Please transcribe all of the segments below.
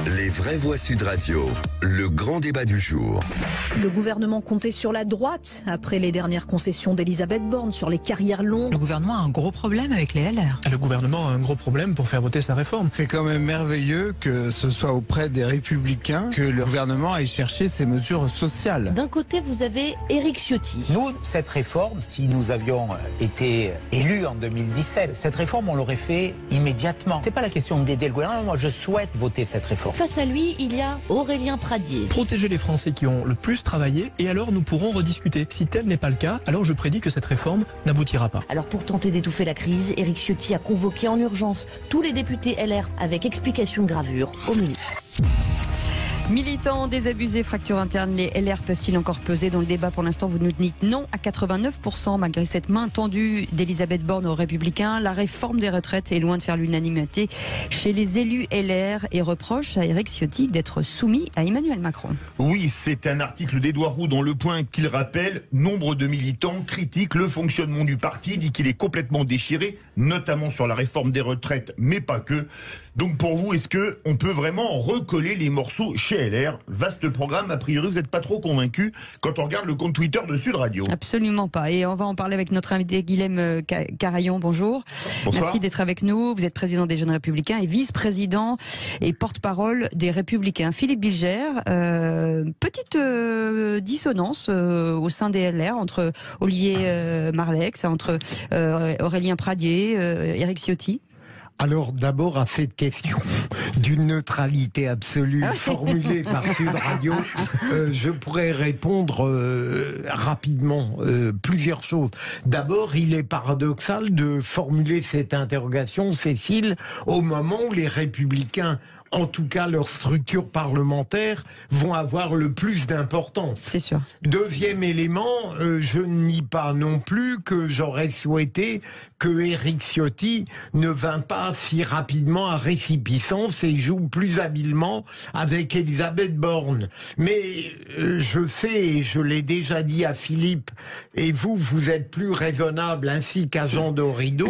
Les vraies voix Sud Radio, le grand débat du jour. Le gouvernement comptait sur la droite après les dernières concessions d'Elisabeth Borne sur les carrières longues. Le gouvernement a un gros problème avec les LR. Le gouvernement a un gros problème pour faire voter sa réforme. C'est quand même merveilleux que ce soit auprès des Républicains que le gouvernement aille chercher ces mesures sociales. D'un côté, vous avez Éric Ciotti. Nous, cette réforme, si nous avions été élus en 2017, cette réforme, on l'aurait fait immédiatement. C'est pas la question d'aider le gouvernement, moi je souhaite voter cette réforme. Face à lui, il y a Aurélien Pradié. Protéger les Français qui ont le plus travaillé et alors nous pourrons rediscuter. Si tel n'est pas le cas, alors je prédis que cette réforme n'aboutira pas. Alors pour tenter d'étouffer la crise, Éric Ciotti a convoqué en urgence tous les députés LR avec explication de gravure au menu. Militants, désabusés, fractures internes, les LR peuvent-ils encore peser dans le débat? Pour l'instant, vous nous dites non à 89%, malgré cette main tendue d'Elisabeth Borne aux Républicains. La réforme des retraites est loin de faire l'unanimité chez les élus LR et reproche à Éric Ciotti d'être soumis à Emmanuel Macron. Oui, c'est un article d'Édouard Roux dans Le Point qu'il rappelle. Nombre de militants critiquent le fonctionnement du parti, dit qu'il est complètement déchiré, notamment sur la réforme des retraites, mais pas que. Donc pour vous, est-ce qu'on peut vraiment recoller les morceaux chez LR? Vaste programme, a priori vous n'êtes pas trop convaincu quand on regarde le compte Twitter de Sud Radio. Absolument pas. Et on va en parler avec notre invité Guilhem Carayon. Bonjour. Bonsoir. Merci d'être avec nous. Vous êtes président des Jeunes Républicains et vice-président et porte-parole des Républicains. Philippe Bilger, petite dissonance au sein des LR entre Olivier Marleix, entre Aurélien Pradié, Éric Ciotti. Alors d'abord à cette question d'une neutralité absolue formulée par Sud Radio, je pourrais répondre rapidement plusieurs choses. D'abord, il est paradoxal de formuler cette interrogation, Cécile, au moment où les Républicains, en tout cas leur structure parlementaire, vont avoir le plus d'importance. C'est sûr. Deuxième élément, je ne nie pas non plus que j'aurais souhaité que Éric Ciotti ne vint pas si rapidement à récipicence et joue plus habilement avec Elisabeth Borne. Mais je sais, et je l'ai déjà dit à Philippe, et vous êtes plus raisonnable ainsi qu'à Jean Dorido,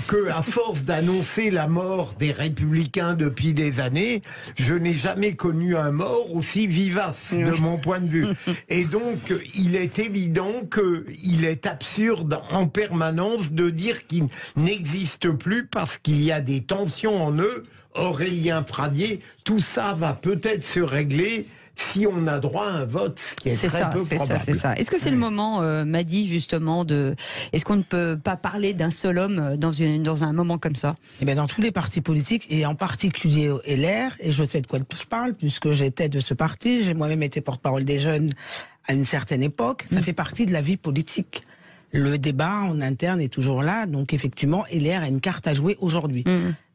que à force d'annoncer la mort des Républicains depuis des années, je n'ai jamais connu un mort aussi vivace de mon point de vue. Et donc, il est évident qu'il est absurde en permanence de dire qu'il n'existe plus parce qu'il y a des tensions en eux. Aurélien Pradié, tout ça va peut-être se régler si on a droit à un vote, ce qui est très peu probable. C'est ça. Est-ce que c'est le moment, Madi, justement, est-ce qu'on ne peut pas parler d'un seul homme dans un moment comme ça? Eh bien, dans tous les partis politiques, et en particulier au LR, et je sais de quoi je parle, puisque j'étais de ce parti, j'ai moi-même été porte-parole des jeunes à une certaine époque, ça fait partie de la vie politique. Le débat en interne est toujours là, donc effectivement, LR a une carte à jouer aujourd'hui.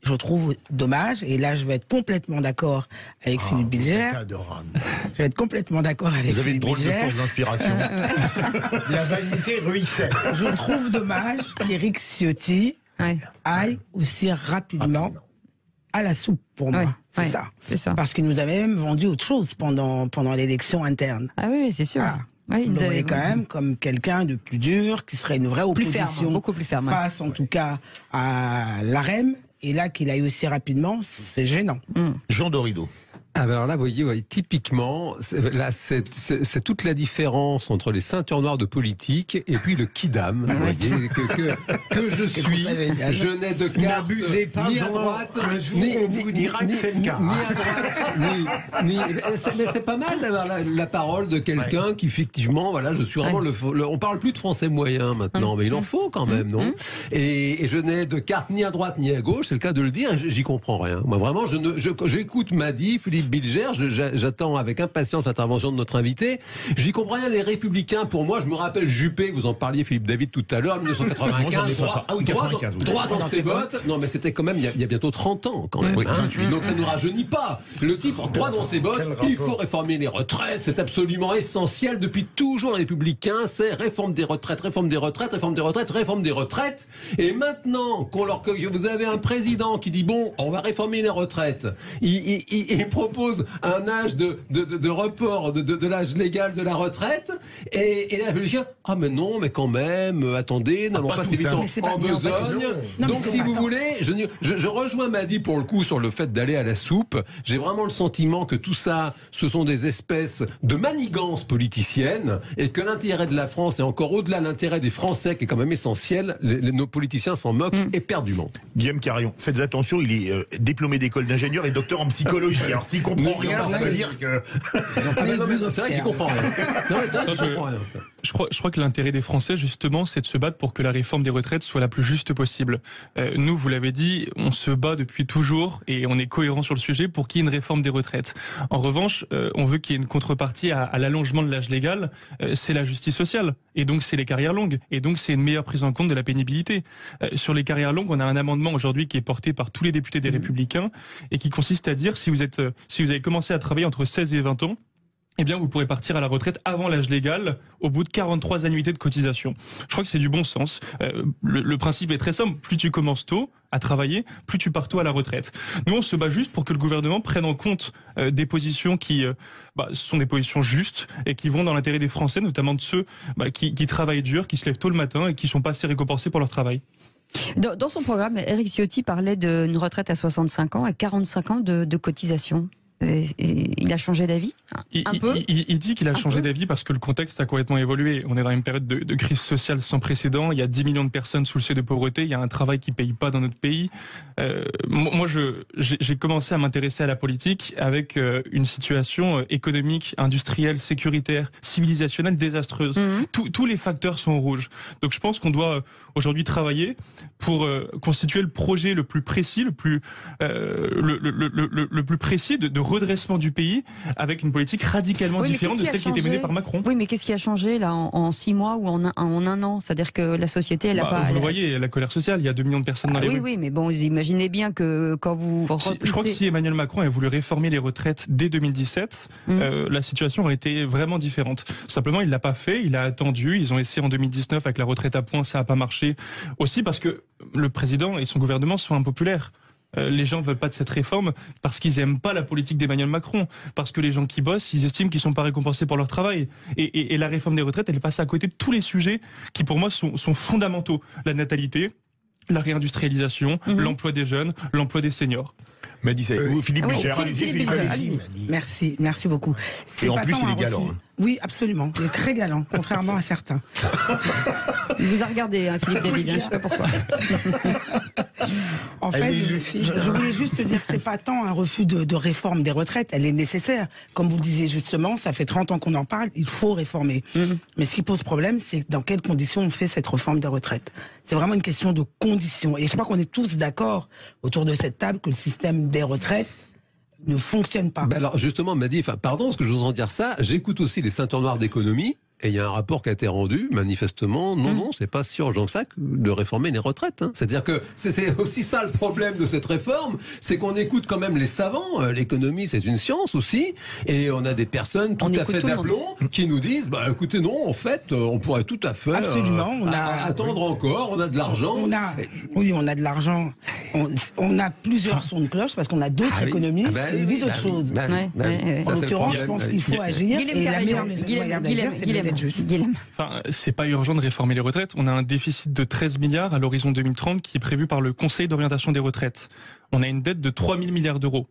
Je trouve dommage, et là je vais être complètement d'accord avec Philippe Bilger. Je vais être complètement d'accord avec Philippe Bilger. Vous avez une drôle de force d'inspiration. La vanité ruisselle. Je trouve dommage qu'Éric Ciotti aille aussi rapidement à la soupe pour moi. C'est ça. Parce qu'il nous avait même vendu autre chose pendant l'élection interne. Ah oui, c'est sûr. Oui, il est quand même comme quelqu'un de plus dur, qui serait une vraie opposition, beaucoup plus ferme, face en tout cas à l'AREM, et là qu'il aille aussi rapidement, c'est gênant. Jean Dorido. Ah ben alors là, vous voyez, typiquement, c'est toute la différence entre les ceintures noires de politique et puis le kidam, vous voyez, que je suis. Je n'ai de carte ni à droite, ni on vous dira que c'est le cas. Ni à droite, mais c'est pas mal d'avoir la parole de quelqu'un qui, effectivement, voilà, je suis vraiment on parle plus de français moyen maintenant, mais il en faut quand même, non? Et je n'ai de carte ni à droite ni à gauche, c'est le cas de le dire, et j'y comprends rien. Moi, vraiment, j'écoute Madi, Philippe Bilger, j'attends avec impatience l'intervention de notre invité. J'y comprends rien, les Républicains, pour moi, je me rappelle Juppé, vous en parliez Philippe David tout à l'heure, 1995, droit dans ses bottes. Non mais c'était quand même, il y a bientôt 30 ans quand même. Donc ça ne nous rajeunit pas. Le type, droit dans ses bottes, il faut réformer les retraites, c'est absolument essentiel depuis toujours les Républicains, c'est réforme des retraites, réforme des retraites, réforme des retraites, réforme des retraites. Et maintenant que vous avez un président qui dit bon, on va réformer les retraites, il propose propose un âge de report de l'âge légal de la retraite, et les républicains, ah mais non, mais quand même, attendez, n'allons pas si vite en besogne. Donc si vous voulez, je rejoins Madi pour le coup sur le fait d'aller à la soupe. J'ai vraiment le sentiment que tout ça, ce sont des espèces de manigances politiciennes, et que l'intérêt de la France est encore au-delà de l'intérêt des Français, qui est quand même essentiel. Nos politiciens s'en moquent éperdument. Guillaume Carillon, faites attention, il est diplômé d'école d'ingénieur et docteur en psychologie. Alors s'il comprend rien, ça veut dire que... c'est vrai qu'il comprend rien. Non, mais c'est vrai qu'il comprend rien. Je crois que l'intérêt des Français, justement, c'est de se battre pour que la réforme des retraites soit la plus juste possible. Nous, vous l'avez dit, on se bat depuis toujours et on est cohérent sur le sujet pour qu'il y ait une réforme des retraites. En revanche, on veut qu'il y ait une contrepartie à l'allongement de l'âge légal, c'est la justice sociale. Et donc, c'est les carrières longues. Et donc, c'est une meilleure prise en compte de la pénibilité. Sur les carrières longues, on a un amendement aujourd'hui qui est porté par tous les députés des Républicains et qui consiste à dire si vous avez commencé à travailler entre 16 et 20 ans, eh bien, vous pourrez partir à la retraite avant l'âge légal, au bout de 43 annuités de cotisation. Je crois que c'est du bon sens. Le principe est très simple. Plus tu commences tôt à travailler, plus tu pars tôt à la retraite. Nous, on se bat juste pour que le gouvernement prenne en compte des positions qui sont des positions justes et qui vont dans l'intérêt des Français, notamment de ceux qui travaillent dur, qui se lèvent tôt le matin et qui sont pas assez récompensés pour leur travail. Dans son programme, Éric Ciotti parlait d'une retraite à 65 ans et 45 ans de cotisation. Il a changé d'avis un peu. Il dit qu'il a changé d'avis parce que le contexte a complètement évolué. On est dans une période de crise sociale sans précédent. Il y a 10 millions de personnes sous le seuil de pauvreté. Il y a un travail qui paye pas dans notre pays. Moi, j'ai commencé à m'intéresser à la politique avec une situation économique, industrielle, sécuritaire, civilisationnelle désastreuse. Tous les facteurs sont au rouge. Donc je pense qu'on doit aujourd'hui travailler pour constituer le projet le plus précis, le plus précis de redressement du pays avec une politique radicalement différente de celle qui était menée par Macron. Oui, mais qu'est-ce qui a changé là en 6 mois ou en un an? C'est-à-dire que la société, elle a pas... Vous le voyez, la colère sociale, il y a 2 millions de personnes dans les rues. Oui, mais bon, vous imaginez bien que quand vous... Je crois que si Emmanuel Macron avait voulu réformer les retraites dès 2017, la situation aurait été vraiment différente. Simplement, il l'a pas fait, il a attendu, ils ont essayé en 2019 avec la retraite à points, ça a pas marché. Aussi parce que le président et son gouvernement sont impopulaires. Les gens veulent pas de cette réforme parce qu'ils aiment pas la politique d'Emmanuel Macron, parce que les gens qui bossent, ils estiment qu'ils sont pas récompensés pour leur travail. Et la réforme des retraites, elle est passée à côté de tous les sujets qui, pour moi, sont fondamentaux. La natalité, la réindustrialisation, l'emploi des jeunes, l'emploi des seniors. Philippe Bilger, allez-y. Merci beaucoup. Et en plus, il est galant. Oui, absolument. Il est très galant, contrairement à certains. Il vous a regardé, Philippe David, je sais pas pourquoi. En fait, je voulais juste dire que c'est pas tant un refus de réforme des retraites, elle est nécessaire. Comme vous le disiez justement, ça fait 30 ans qu'on en parle, il faut réformer. Mais ce qui pose problème, c'est dans quelles conditions on fait cette réforme des retraites. C'est vraiment une question de conditions. Et je crois qu'on est tous d'accord autour de cette table que le système des retraites ne fonctionne pas. Alors justement, Madi, pardon, parce que je vous entends dire ça, j'écoute aussi les ceintures noires d'économie. Et il y a un rapport qui a été rendu, manifestement, non, c'est pas si urgent que ça de réformer les retraites. C'est-à-dire que c'est aussi ça le problème de cette réforme, c'est qu'on écoute quand même les savants, l'économie c'est une science aussi, et on a des personnes tout à fait d'aplomb qui nous disent, écoutez non, en fait, on pourrait tout à fait attendre encore, on a de l'argent. On a de l'argent, on a plusieurs sons de cloche parce qu'on a d'autres économistes qui disent autre chose. En l'occurrence, je pense qu'il faut agir, et la meilleure manière d'agir, c'est de c'est pas urgent de réformer les retraites. On a un déficit de 13 milliards à l'horizon 2030 qui est prévu par le Conseil d'orientation des retraites. On a une dette de 3 000 milliards d'euros.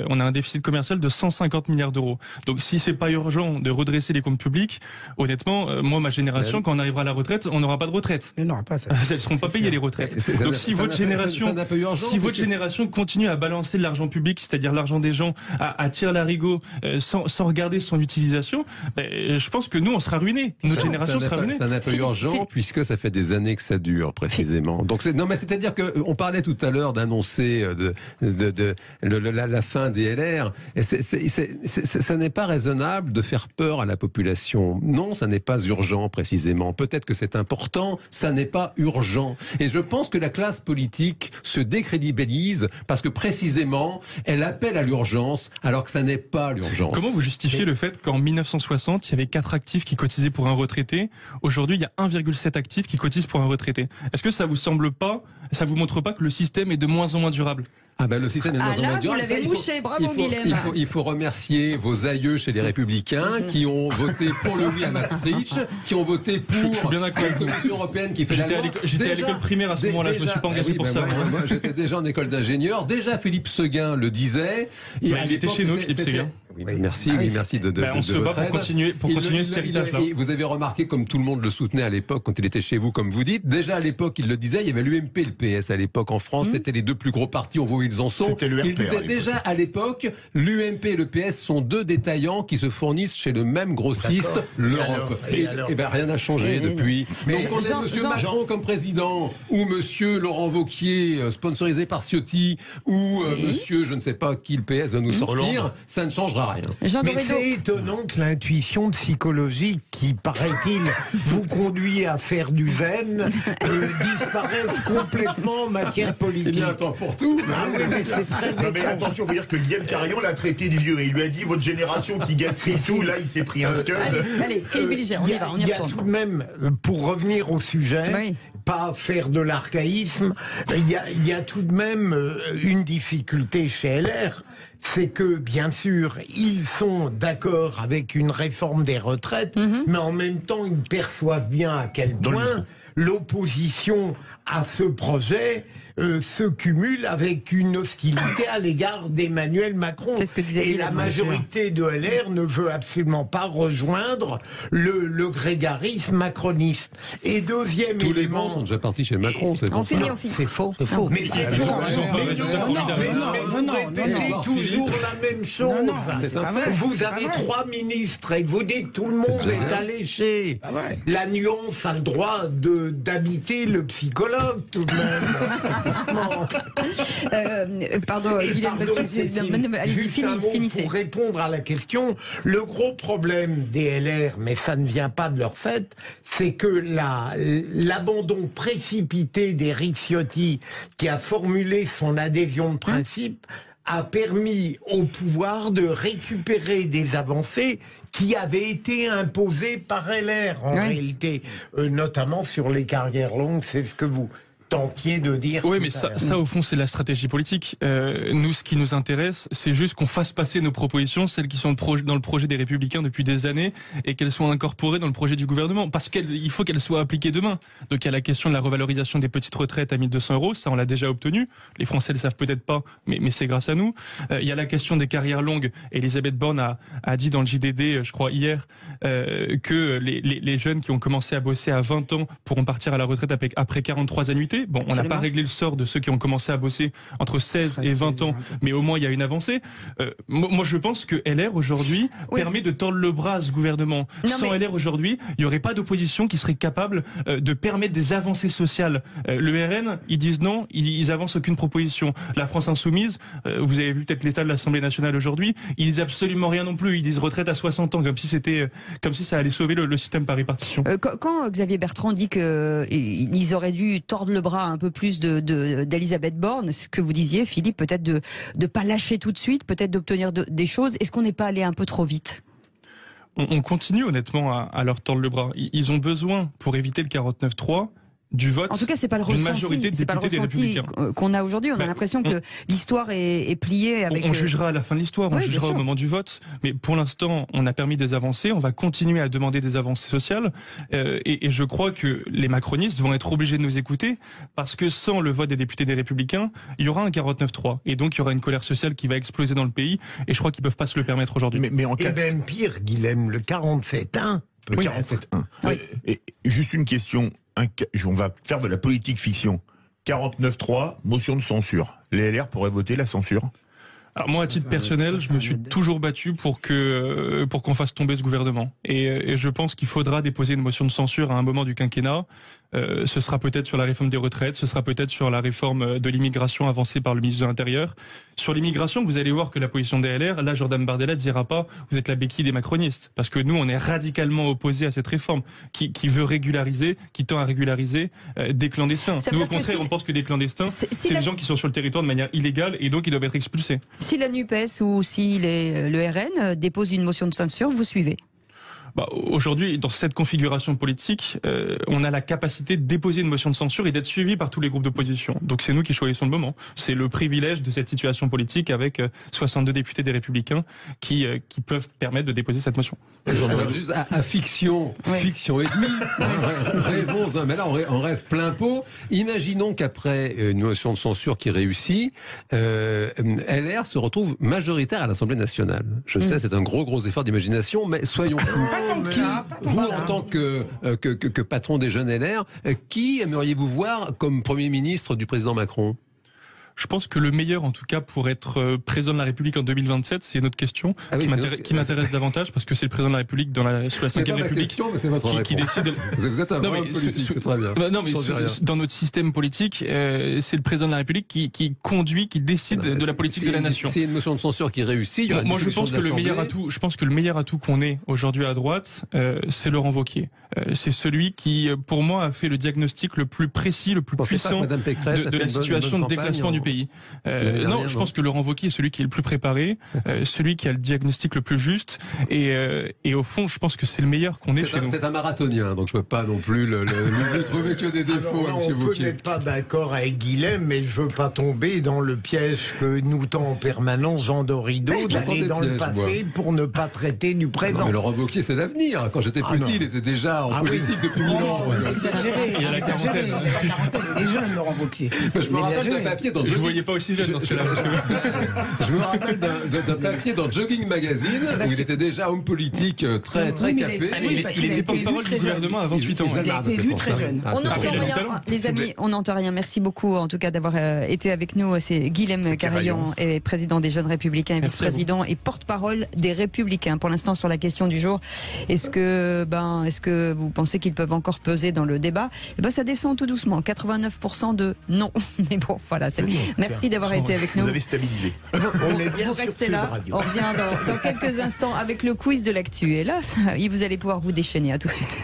On a un déficit commercial de 150 milliards d'euros. Donc si c'est pas urgent de redresser les comptes publics, honnêtement, moi, ma génération, quand on arrivera à la retraite, on n'aura pas de retraite. Mais n'aura pas ça. Elles seront pas payées les retraites. Donc si votre génération continue à balancer de l'argent public, c'est-à-dire l'argent des gens, à tire-larigot, sans regarder son utilisation, je pense que nous, on sera ruinés. Notre génération sera ruinée. Ça n'a pas urgent puisque ça fait des années que ça dure, précisément. Donc non, mais c'est-à-dire que on parlait tout à l'heure d'annoncer la fin des LR. Ça n'est pas raisonnable de faire peur à la population. Non, ça n'est pas urgent, précisément. Peut-être que c'est important, ça n'est pas urgent. Et je pense que la classe politique se décrédibilise parce que, précisément, elle appelle à l'urgence alors que ça n'est pas l'urgence. Comment vous justifiez le fait qu'en 1960, il y avait 4 actifs qui cotisaient pour un retraité? Aujourd'hui, il y a 1,7 actifs qui cotisent pour un retraité. Est-ce que ça vous semble pas, ça vous montre pas que le système est de moins en moins durable? Ah ben le système est Ah là, vous durable. l'avez mouché, bravo Guilhem. Il faut remercier vos aïeux chez les Républicains qui ont voté pour le oui à Maastricht, qui ont voté pour je suis bien d'accord la avec vous. Commission européenne qui fait la loi. J'étais à l'école primaire à ce moment-là, je me suis pas engagé pour ça. Moi, j'étais déjà en école d'ingénieur. Déjà Philippe Seguin le disait. Il était chez nous, Philippe Seguin. Oui, merci de on se bat pour continuer cet héritage-là. Vous avez remarqué, comme tout le monde le soutenait à l'époque, quand il était chez vous, comme vous dites, déjà à l'époque, il le disait, il y avait l'UMP et le PS à l'époque en France, c'était les deux plus gros partis, on voit où ils en sont. Il disait déjà à l'époque, l'UMP et le PS sont deux détaillants qui se fournissent chez le même grossiste, l'Europe. Et ben rien n'a changé depuis. Donc on a Monsieur Macron comme président, ou Monsieur Laurent Wauquiez, sponsorisé par Ciotti, ou Monsieur, je ne sais pas qui le PS va nous sortir, ça ne changera rien. Mais c'est étonnant que l'intuition psychologique qui, paraît-il, vous conduit à faire du zen disparaisse complètement en matière politique. Il y a un temps pour tout. Ah oui, mais c'est très mais attention, il faut dire que Guillaume Carillon l'a traité de vieux et il lui a dit votre génération qui gaspille tout, là il s'est pris un scud. Allez, Philippe Bilger, on y va, on y Il y a retourne. tout de même, pour revenir au sujet, pas faire de l'archaïsme, il y a tout de même une difficulté chez LR. C'est que, bien sûr, ils sont d'accord avec une réforme des retraites, mais en même temps, ils perçoivent bien à quel point l'opposition à ce projet se cumule avec une hostilité à l'égard d'Emmanuel Macron. C'est ce que disait Et la majorité de LR ne veut absolument pas rejoindre le grégarisme macroniste. Et deuxième Tous élément... les bancs sont déjà partis chez Macron, c'est bon. C'est faux. C'est faux. Mais c'est faux. Mais vous répétez toujours la même chose. Vous avez 3 ministres et vous dites tout le monde est alléché. La nuance a le droit d'habiter le psychologue tout de même. Pardon, Guilhem, allez-y, finissez. Pour répondre à la question, le gros problème des LR, mais ça ne vient pas de leur fait, c'est que l'abandon précipité d'Éric Ciotti, qui a formulé son adhésion de principe, a permis au pouvoir de récupérer des avancées qui avaient été imposées par LR, en réalité, notamment sur les carrières longues, c'est ce que vous tentiez de dire. Oui, mais ça au fond, c'est la stratégie politique. Nous, ce qui nous intéresse, c'est juste qu'on fasse passer nos propositions, celles qui sont dans le projet des Républicains depuis des années, et qu'elles soient incorporées dans le projet du gouvernement, parce qu'il faut qu'elles soient appliquées demain. Donc il y a la question de la revalorisation des petites retraites à 1 200 €, ça on l'a déjà obtenu. Les Français le savent peut-être pas, mais c'est grâce à nous. Il y a la question des carrières longues. Elisabeth Borne a dit dans le JDD, je crois hier, que les jeunes qui ont commencé à bosser à 20 ans pourront partir à la retraite après 43 annuités. Bon, on n'a pas réglé le sort de ceux qui ont commencé à bosser entre 16 et 20 ans, mais au moins il y a une avancée. Moi, je pense que LR aujourd'hui permet de tordre le bras à ce gouvernement. Sans LR aujourd'hui, il n'y aurait pas d'opposition qui serait capable de permettre des avancées sociales. Le RN, ils disent non, ils avancent aucune proposition. La France Insoumise, vous avez vu peut-être l'état de l'Assemblée nationale aujourd'hui, ils disent absolument rien non plus. Ils disent retraite à 60 ans, comme si ça allait sauver le système par répartition. Quand Xavier Bertrand dit qu'ils auraient dû tordre le bras un peu plus d'Elisabeth Borne, ce que vous disiez, Philippe, peut-être de ne pas lâcher tout de suite, peut-être d'obtenir des choses. Est-ce qu'on n'est pas allé un peu trop vite ? On continue honnêtement à leur tordre le bras. Ils ont besoin, pour éviter le 49-3, du vote. En tout cas, c'est pas le ressenti qu'on a aujourd'hui. On a l'impression que l'histoire est pliée avec. On jugera à la fin de l'histoire, on jugera au moment du vote. Mais pour l'instant, on a permis des avancées. On va continuer à demander des avancées sociales. Et je crois que les macronistes vont être obligés de nous écouter parce que sans le vote des députés des Républicains, il y aura un 49-3 et donc il y aura une colère sociale qui va exploser dans le pays. Et je crois qu'ils peuvent pas se le permettre aujourd'hui. Mais en même pire, Guilhem, le 47-1. Le 47-1. Et juste une question. On va faire de la politique fiction. 49-3, motion de censure. Les LR pourraient voter la censure ? Alors moi, à titre personnel, je me suis toujours battu pour qu'on fasse tomber ce gouvernement. Et je pense qu'il faudra déposer une motion de censure à un moment du quinquennat. Ce sera peut-être sur la réforme des retraites, ce sera peut-être sur la réforme de l'immigration avancée par le ministre de l'Intérieur. Sur l'immigration, vous allez voir que la position des LR, là, Jordan Bardella ne dira pas « vous êtes la béquille des macronistes ». Parce que nous, on est radicalement opposés à cette réforme qui veut régulariser, qui tend à régulariser des clandestins. Nous, au contraire, on pense que des clandestins, c'est des gens qui sont sur le territoire de manière illégale et donc ils doivent être expulsés. Si la NUPES ou si le RN dépose une motion de censure, vous suivez ? Aujourd'hui, dans cette configuration politique, on a la capacité de déposer une motion de censure et d'être suivi par tous les groupes d'opposition. Donc c'est nous qui choisissons le moment. C'est le privilège de cette situation politique avec 62 députés des Républicains qui peuvent permettre de déposer cette motion. Alors, juste à fiction et demie, rêvons, mais là on rêve plein pot. Imaginons qu'après une motion de censure qui réussit, LR se retrouve majoritaire à l'Assemblée nationale. Je sais, c'est un gros effort d'imagination, mais soyons fous. Vous, en tant que patron des jeunes LR, qui aimeriez-vous voir comme Premier ministre du président Macron ? Je pense que le meilleur, en tout cas, pour être président de la République en 2027, c'est une autre question qui m'intéresse davantage parce que c'est le président de la République sous la 5e République qui décide. Vous êtes un vrai politique, c'est très bien. Dans notre système politique, c'est le président de la République qui conduit, qui décide de la politique de la nation. C'est une motion de censure qui réussit. Moi, je pense que le meilleur atout qu'on ait aujourd'hui à droite, c'est Laurent Wauquiez. C'est celui qui, pour moi, a fait le diagnostic le plus précis, le plus puissant de la situation de déclassement du pays. Non, je pense que Laurent Wauquiez est celui qui est le plus préparé, celui qui a le diagnostic le plus juste, et au fond, je pense que c'est le meilleur qu'on ait chez nous. C'est un marathonien, donc je peux pas non plus lui trouver que des défauts, M. Wauquiez. On peut n'être pas d'accord avec Guilhem, mais je veux pas tomber dans le piège que nous tend en permanence Jean Dorido, d'aller dans le passé pour ne pas traiter du présent. Non, mais Laurent Wauquiez, c'est l'avenir. Quand j'étais petit, il était déjà en politique depuis 1000 ans. Il y a la quarantaine. Il est jeune, Laurent Wauquiez. Je me rappelle d'un papier dans Je ne voyais pas aussi jeune dans ce cas-là. Je me rappelle d'un papier dans Jogging Magazine où il était déjà homme politique très capé. Il était porte-parole du gouvernement à 28 ans. Il a été élu très jeune. On n'entend rien, les amis, on n'entend rien. Merci beaucoup en tout cas d'avoir été avec nous. C'est Guilhem Carayon, président des Jeunes Républicains, vice-président et porte-parole des Républicains. Pour l'instant, sur la question du jour, est-ce que vous pensez qu'ils peuvent encore peser dans le débat? Ça descend tout doucement. 89% de non. Mais bon, voilà. Merci d'avoir été avec nous. Vous avez stabilisé. Vous restez là. On revient dans quelques instants avec le quiz de l'actu. Et là, vous allez pouvoir vous déchaîner. À tout de suite.